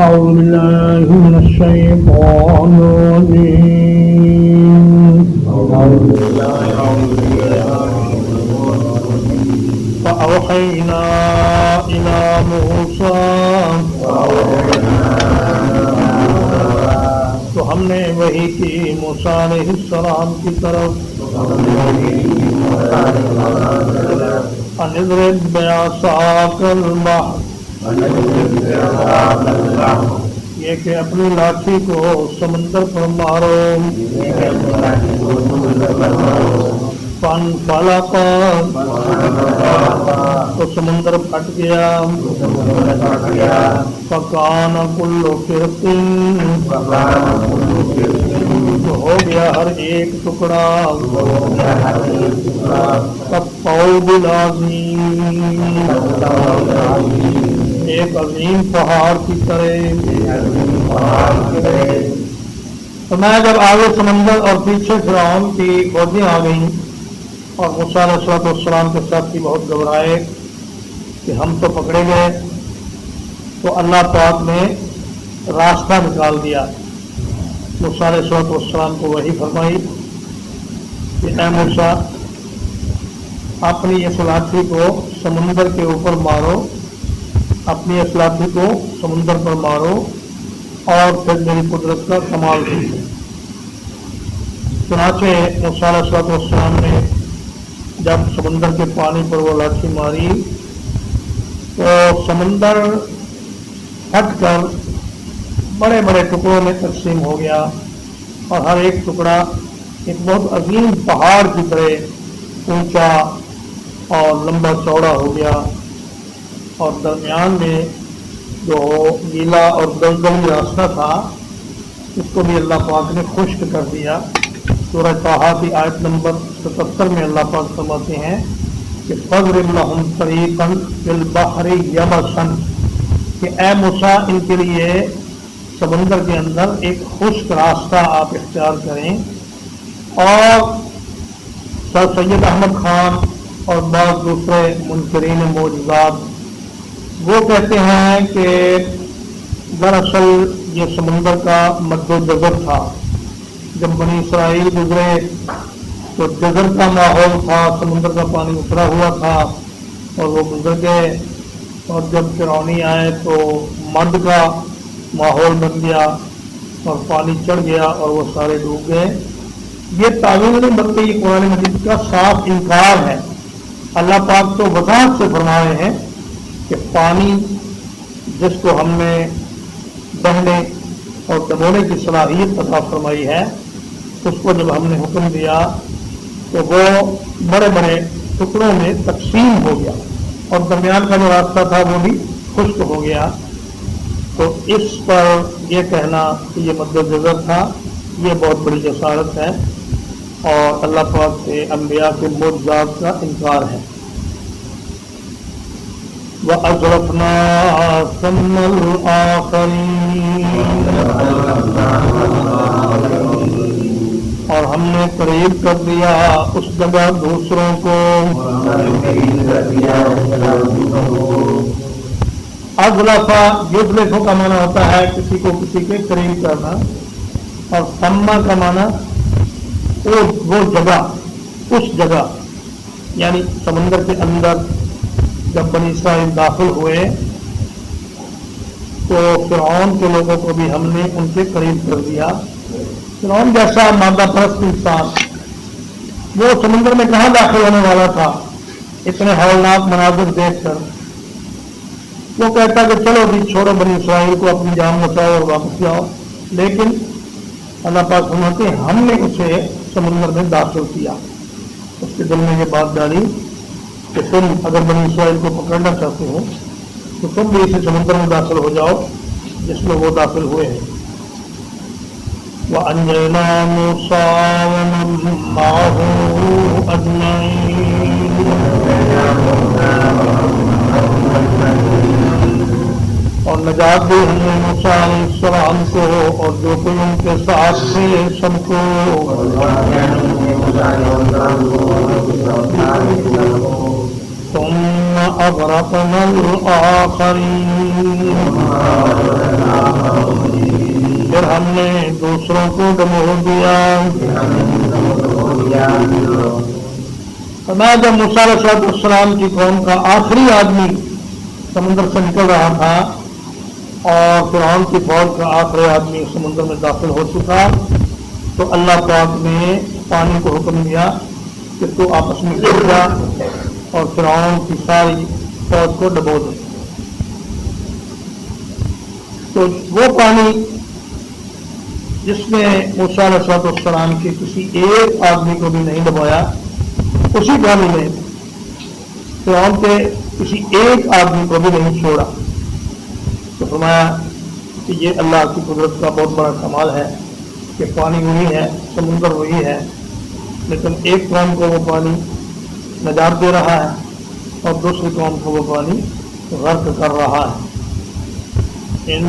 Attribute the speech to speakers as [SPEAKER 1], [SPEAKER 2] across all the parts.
[SPEAKER 1] أعوذ بالله من الشيطان الرجيم فأوحينا إلى موسى تو ہم نے وحی کی موسیٰ علیہ السلام کی طرف ان اضرب بعصاک البحر یہ کہ اپنی لاٹھی کو سمندر پر مارو فانفلق تو سمندر پھٹ گیا فکان کل فرق تو ہو گیا ہر ایک ٹکڑا کالطود العظیم ایک عظیم پہاڑ کی طرح فرمایا جب آگے سمندر اور پیچھے فرعون کی فوجیں آ گئیں اور موسیٰ علیہ السلام کے ساتھی بہت گھبرائے کہ ہم تو پکڑے گئے تو اللہ پاک نے راستہ نکال دیا موسیٰ علیہ السلام کو وحی فرمائی کہ اے موسیٰ اپنی اس لاٹھی کو سمندر کے اوپر مارو اپنی اس لاٹھی کو سمندر پر مارو اور پھر میری قدرت کا کمال کیجیے چنانچہ موسیٰ علیہ السلام نے جب سمندر کے پانی پر وہ لاٹھی ماری تو سمندر پھٹ کر بڑے بڑے ٹکڑوں میں تقسیم ہو گیا اور ہر ایک ٹکڑا ایک بہت عظیم پہاڑ کی طرح اونچا اور لمبا چوڑا ہو گیا اور درمیان میں جو گیلا اور دلدلی راستہ تھا اس کو بھی اللہ پاک نے خشک کر دیا سورہ طٰہٰ کی آیت نمبر 77 میں اللہ پاک فرماتے ہیں کہ فَاضْرِبْ لَهُمْ طَرِيقًا فِي الْبَحْرِ يَبَسًا کہ اے موسیٰ ان کے لیے سمندر کے اندر ایک خشک راستہ آپ اختیار کریں اور سر سید احمد خان اور بعض دوسرے منکرین معجزات وہ کہتے ہیں کہ دراصل یہ سمندر کا مد و جزر تھا جب بنی اسرائیل گزرے تو جزر کا ماحول تھا سمندر کا پانی اترا ہوا تھا اور وہ گزر گئے اور جب فرعونی آئے تو مد کا ماحول بن گیا اور پانی چڑھ گیا اور وہ سارے ڈوب گئے یہ تعویل نہیں بلکہ یہ قرآن مجید کا صاف انکار ہے اللہ پاک تو وضاحت سے فرما رہے ہیں کہ پانی جس کو ہم نے بہنے اور دبونے کی صلاحیت عطا فرمائی ہے اس کو جب ہم نے حکم دیا تو وہ بڑے بڑے ٹکڑوں میں تقسیم ہو گیا اور درمیان کا جو راستہ تھا وہ بھی خشک ہو گیا تو اس پر یہ کہنا کہ یہ مد و جزر تھا یہ بہت بڑی جسارت ہے اور اللہ پاک کے انبیاء کے معجزات کا انکار ہے وَأَزْرَفْنَا ثَمَّ الْآخَرِينَ اور ہم نے قریب کر دیا اس جگہ دوسروں کو اضلفا یضلف کا معنی ہوتا ہے کسی کو کسی کے قریب کرنا اور ثمّ کا معنی وہ جگہ اس جگہ یعنی سمندر کے اندر جب بنی اسرائیل داخل ہوئے تو فرعون کے لوگوں کو بھی ہم نے ان کے قریب کر دیا فرعون جیسا مادہ پرست انسان وہ سمندر میں کہاں داخل ہونے والا تھا اتنے ہولناک مناظر دیکھ کر وہ کہتا کہ چلو بھی چھوڑو بنی اسرائیل کو اپنی جان بچاؤ اور واپس جاؤ لیکن اللہ پاک فرماتے ہیں ہم نے اسے سمندر میں داخل کیا اس کے دل میں یہ بات ڈالی کہ تم اگر بنی اسرائیل کو پکڑنا چاہتے ہو تو تم بھی اسی سمندر میں داخل ہو جاؤ جس میں وہ داخل ہوئے ہیں وَأَنْجَيْنَا مُوسَىٰ وَمَن مَّعَهُ أَجْمَعِينَ اور نجات دی ہم نے موسیٰ علیہ السلام کو اور جو کوئی ان کے ساتھ تھے سب کو ثم أغرقنا الآخرين ہم نے دوسروں کو ڈبو دیا۔ فرمایا جب موسیٰ علیہ السلام کی قوم کا آخری آدمی سمندر سے نکل رہا تھا اور فرعون کی فوج کا آخری آدمی سمندر میں داخل ہو چکا، تو اللہ پاک نے پانی کو حکم دیا کہ تو آپس میں گر جا اور فرعون کی ساری فوج کو ڈبو دے۔ تو وہ پانی جس نے موسیٰ علیہ السلام کے کسی ایک آدمی کو بھی نہیں ڈبویا، اسی پانی نے فرعون کے کسی ایک آدمی کو بھی نہیں چھوڑا۔ تو فرمایا کہ یہ اللہ کی قدرت کا بہت بڑا کمال ہے کہ پانی وہی ہے، سمندر وہی ہے، لیکن ایک قوم کو وہ پانی نجات دے رہا ہے اور دوسری قوم کو وہ پانی غرق کر رہا ہے۔ ان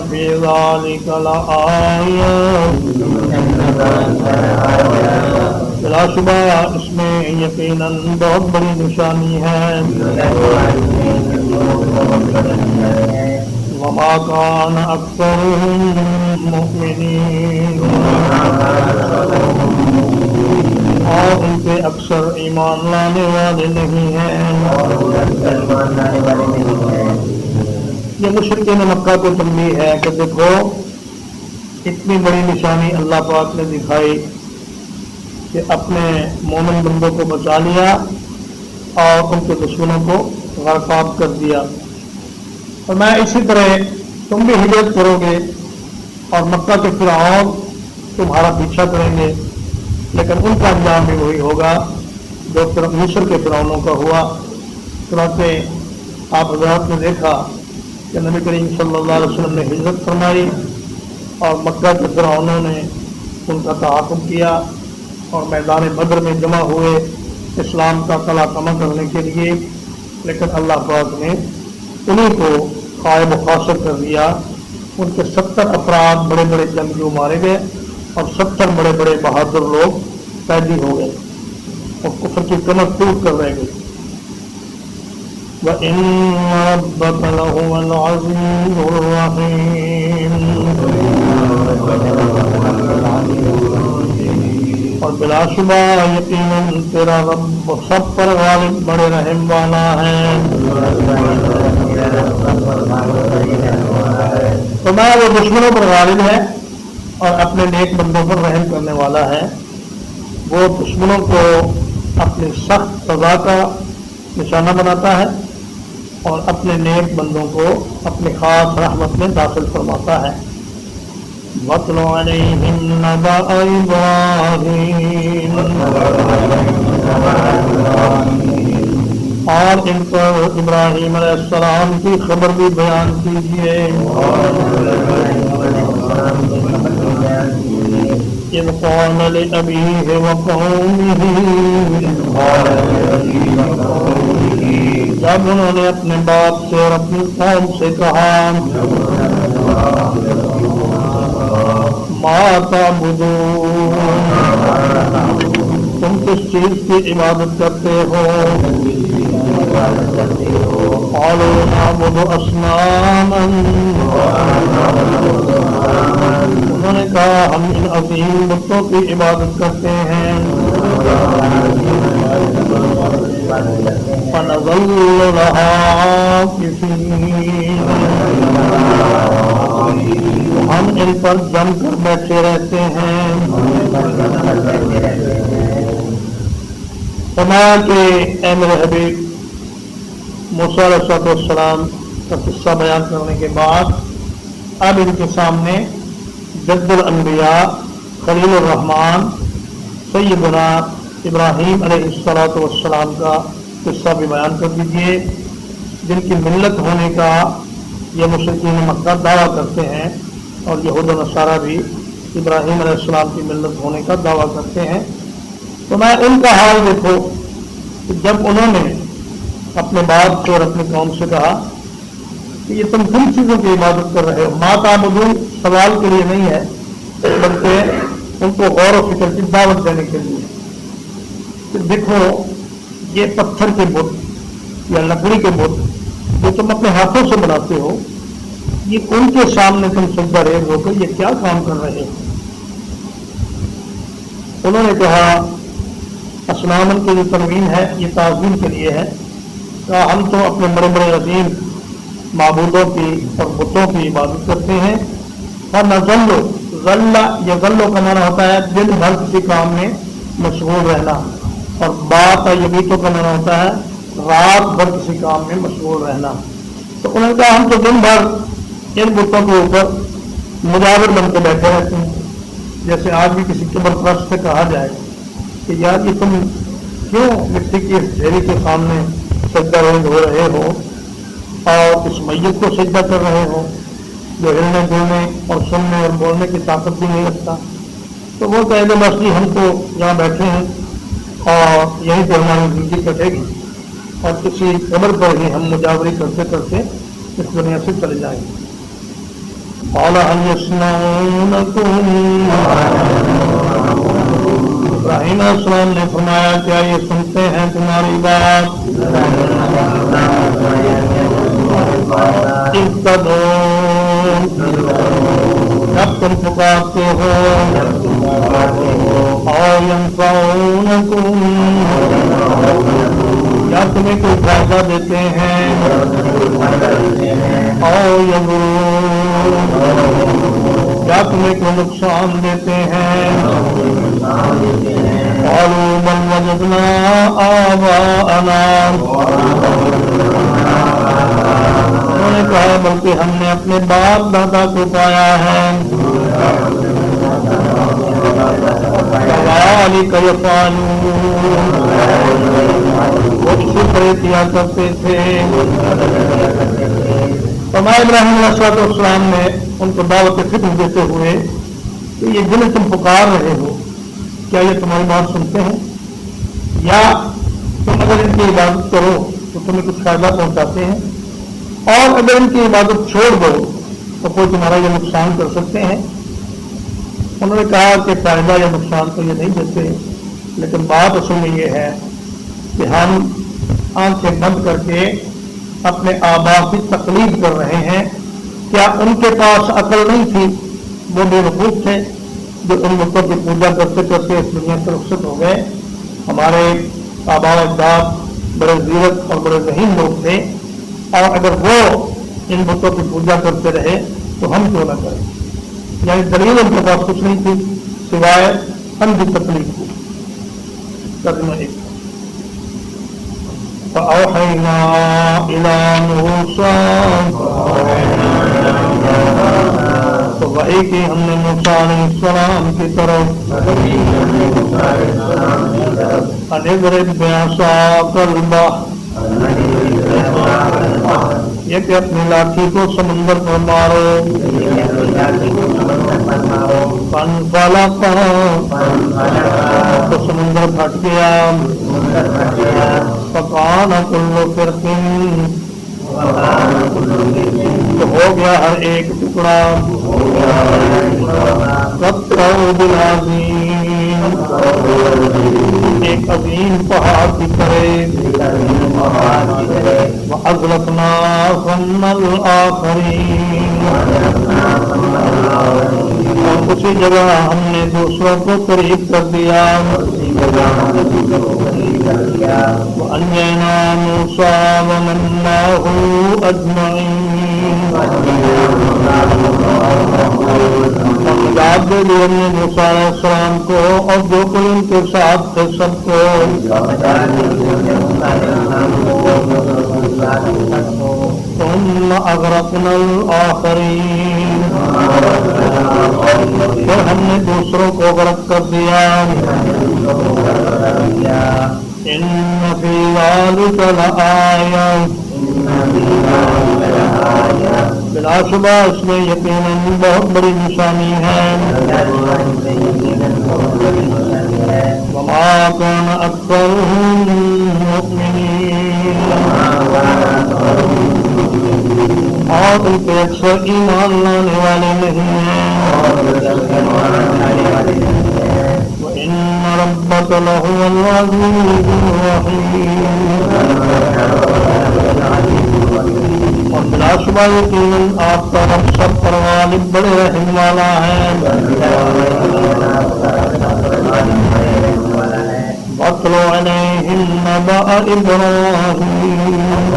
[SPEAKER 1] فی ذلک لآیہ، بلا شبہ اس میں یقیناً بہت بڑی نشانی ہے۔ وما کان اکثرهم مؤمنین، اور ان کے اکثر ایمان لانے والے نہیں ہیں۔ یہ مشرکین مکہ کو تنبیہ ہے کہ دیکھو اتنی بڑی نشانی اللہ پاک نے دکھائی کہ اپنے مومن بندوں کو بچا لیا اور ان کے دشمنوں کو غرقاب کر دیا، اور میں اسی طرح تم بھی ہجرت کرو گے اور مکہ کے فرعون تمہارا پیچھا کریں گے، لیکن ان کا انجام بھی وہی ہوگا جو مصر کے فرعونوں کا ہوا۔ چنانچہ آپ حضرات نے دیکھا کہ نبی کریم صلی اللہ علیہ وسلم نے ہجرت فرمائی اور مکہ کے فرعونوں نے ان کا تعاقب کیا اور میدان بدر میں جمع ہوئے اسلام کا قلعہ کما کرنے کے لیے، لیکن اللہ پاک نے انہیں کو غائب و خاصر کر دیا۔ ان کے 70 افراد بڑے بڑے جنگجو مارے گئے اور 70 بڑے بڑے بہادر لوگ قیدی ہو گئے اور کفر کی کمر ٹوٹ کر رہ گئی۔ وَإِنَّ رَبَّكَ لَهُوَ الْعَزِيزُ الرَّحِيمُ، اور بلا شبہ یقیناً تیرا رب سب پر غالب بڑے رحم والا ہے۔ فرمایا وہ دشمنوں پر غالب ہے اور اپنے نیک بندوں پر رحم کرنے والا ہے۔ وہ دشمنوں کو اپنی سخت سزا کا نشانہ بناتا ہے اور اپنے نیک بندوں کو اپنی خاص رحمت میں داخل فرماتا ہے۔ وَاتْلُ عَلَيْهِمْ نَبَأَ إِبْرَاهِيمَ، اور ان پر ابراہیم علیہ السلام کی خبر بھی بیان کیجیے۔ اذ قال لأبيه وقومه، جب انہوں نے اپنے باپ سے اور اپنی قوم سے کہا ما تعبدون، تم کس چیز کی عبادت کرتے ہو؟ قالوا نعبد اصناما، انہوں نے کہا ہم ان عظیم بتوں کی عبادت کرتے ہیں۔ فنظل لها عاكفين، ہم ان پر جم کر بیٹھے رہتے ہیں۔ فرمایا کہ اے میرے حبیب، موسیٰ علیہ السلام کا قصہ بیان کرنے کے بعد اب ان کے سامنے جد الانبیاء خلیل الرحمن سیدنا ابراہیم علیہ السلام کا قصہ بھی بیان کر دیجیے، جن کی ملت ہونے کا یہ مشرکین مکہ دعویٰ کرتے ہیں، اور یہود و نصارہ بھی ابراہیم علیہ السلام کی ملت ہونے کا دعویٰ کرتے ہیں۔ تو میں ان کا حال دیکھو کہ جب انہوں نے اپنے باپ سے اور اپنی قوم سے کہا کہ یہ تم کن چیزوں کی عبادت کر رہے ہو، ما تعبدون سوال کے لیے نہیں ہے بلکہ ان کو غور و فکر کی دعوت دینے کے لیے کہ دیکھو یہ پتھر کے بت یا لکڑی کے بت جو تم اپنے ہاتھوں سے بناتے ہو، یہ ان کے سامنے تم سجدہ ریز ہو کر یہ کیا کام کر رہے ہو؟ انہوں نے کہا اسنامن کی جو تنوین ہے یہ تعظیم کے لیے ہے، کہا ہم تو اپنے بڑے بڑے عظیم معبودوں کی اور بتوں کی عبادت کرتے ہیں، اور نہ ذلو یا ذلو کا معنی ہوتا ہے دن بھر کسی کام میں مشغول رہنا، اور بات یبیتوں کا معنی ہوتا ہے رات بھر کسی کام میں مشغول رہنا۔ تو انہوں نے کہا ہم تو دن بھر ان بتوں کے اوپر مجاور بن کے بیٹھے رہتے ہیں، جیسے آج بھی کسی قبر پرست سے کہا جائے کہ یار یہ تم کیوں مٹی کی اس ڈھیری کے سامنے سجدہ ریز ہو رہے ہو اور اس میت کو سجدہ کر رہے ہو جو ہلنے ڈلنے اور سننے اور بولنے کی طاقت بھی نہیں رکھتا؟ تو وہ کہے گا بس جی ہم تو یہاں بیٹھے ہیں اور یہیں پہ ہماری زندگی کٹے گی اور کسی قبر پر ہی ہم مجاوری کرتے کرتے اس دنیا سے چلے جائیں گے۔ قال هل يسمعونكم؟ ابراہیم علیہ السلام نے فرمایا کیا یہ سنتے ہیں تمہاری بات؟ جب تم پکارتے ہو، اور ينفعونكم یا تمہیں کوئی فائدہ دیتے ہیں، اور یضرون یا تمہیں کوئی نقصان دیتے ہیں۔ قالوا بل وجدنا آباءنا، انہوں نے کہا بلکہ ہم نے اپنے باپ دادا کو پایا ہے۔ كذلك يفعلون، وہ اسی طرح کیا کرتے تھے۔ فرمایا ابراہیم علیہ السلام نے ان کو دعوت فکر دیتے ہوئے کہ یہ جنہیں تم پکار رہے ہو کیا یہ تمہاری بات سنتے ہیں؟ یا تم اگر ان کی عبادت کرو تو تمہیں کچھ فائدہ پہنچاتے ہیں، اور اگر ان کی عبادت چھوڑ دو تو کوئی تمہارا یہ نقصان کر سکتے ہیں؟ انہوں نے کہا کہ فائدہ یا نقصان تو یہ نہیں دیتے، لیکن بات اصل میں یہ ہے کہ ہم آنکھیں بند کر کے اپنے آباء کی تقلید کر رہے ہیں۔ کیا ان کے پاس عقل نہیں تھی؟ وہ بے وقوف تھے جو ان بتوں کی پوجا کرتے کرتے اس دنیا سے رخصت ہو گئے۔ ہمارے آباء و اجداد بڑے زیرت اور بڑے ذہین لوگ تھے، اور اگر وہ ان بتوں کی پوجا کرتے رہے تو ہم کیوں نہ کریں؟ یعنی دلیل ان کے پاس کچھ نہیں تھی سوائے اندھی تکلیف کی۔ ترجمہ ایک فَأَوْحَيْنَا إِلَىٰ مُوسَىٰ، تو وحی کی ہم نے موسیٰ علیہ السلام کی طرف، أَنِ اضْرِب بِّعَصَاكَ الْبَحْرَ، یہ کہ اپنی لاٹھی کو سمندر پر مارو، فَانْفَلَقَ، تو سمندر پھٹ گیا، فَكَانَ كُلُّ فِرْقٍ، تو ہو گیا ہر ایک ٹکڑا، كَالطَّوْدِ الْعَظِيمِ، ایک عظیم پہاڑ کی طرح، وَأَزْلَفْنَا ثَمَّ الْآخَرِينَ، اور اسی جگہ ہم نے دوسروں کو قریب کر دیا، وَأَنْجَيْنَا مُوسَىٰ وَمَن مَّعَهُ أَجْمَعِينَ، اور نجات دے دی ہم نے موسیٰ علیہ السلام کو اور جو کوئی ان کے ساتھ تھے سب کو، ثم اغرقنا الآخرین، پھر ہم نے دوسروں کو غرق کر دیا۔ ان فی ذلک لآیہ، بلا شبہ اس میں یقیناً بہت بڑی نشانی ہے۔ وما كان أكثرهم مؤمنين، اور ان کے اکثر ایمان لانے والے نہیں ہیں۔ وإن ربك لهو العزيز الرحيم، اور بلا شبہ یقیناً آپ کا رب سب پر غالب بڑے رحم والا ہے. وَاتْلُ عَلَيْهِمْ نَبَأَ إِبْرَاهِيمَ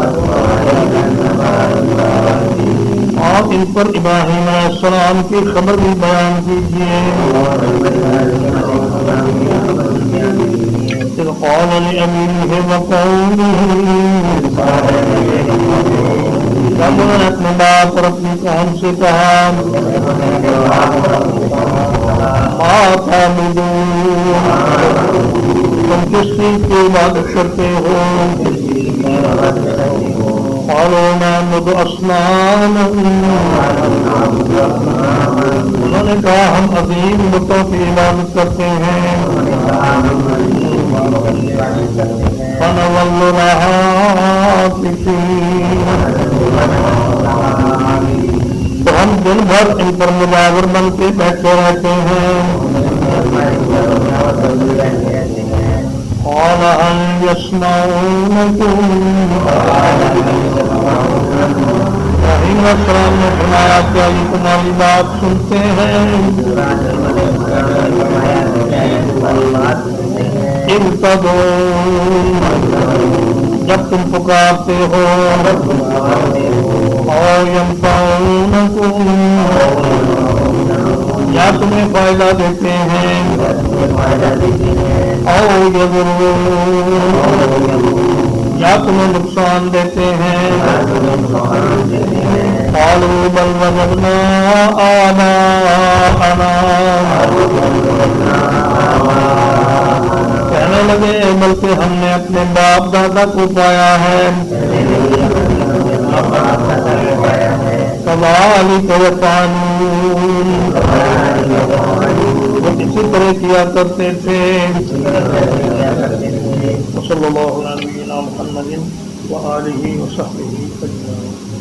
[SPEAKER 1] اور ان پر ابراہیم علیہ السلام کی خبر بھی بیان کیجیے. إِذْ قَالَ لِأَبِيهِ وَقَوْمِهِ جب انہوں نے اپنے باپ اور اپنی قوم سے کہا مَا تَعْبُدُونَ تم کس چیز کی عبادت کرتے ہو؟ قالوا نعبد أصناما انہوں نے کہا ہم عظیم بتوں کی عبادت کرتے ہیں. فنظل لها عاكفين تو ہم دن بھر ان پر مجاور بن کے بیٹھے رہتے ہیں. قال هل يسمعونكم ابراہیم علیہ السلام نے فرمایا کیا یہ تمہاری بات سنتے ہیں؟ جب تم پکارتے ہو اور ينفعونكم یا تمہیں فائدہ دیتے ہیں اور يضرون یا تمہیں نقصان دیتے ہیں. قالوا بل وجدنا آباءنا کہنے لگے بلکہ ہم نے اپنے باپ دادا کو پایا ہے. كذلك يفعلون وہ اسی طرح کیا کرتے تھے. صلی اللہ علیہ وسلم محمد وآلہ وصحبہ اجمعین.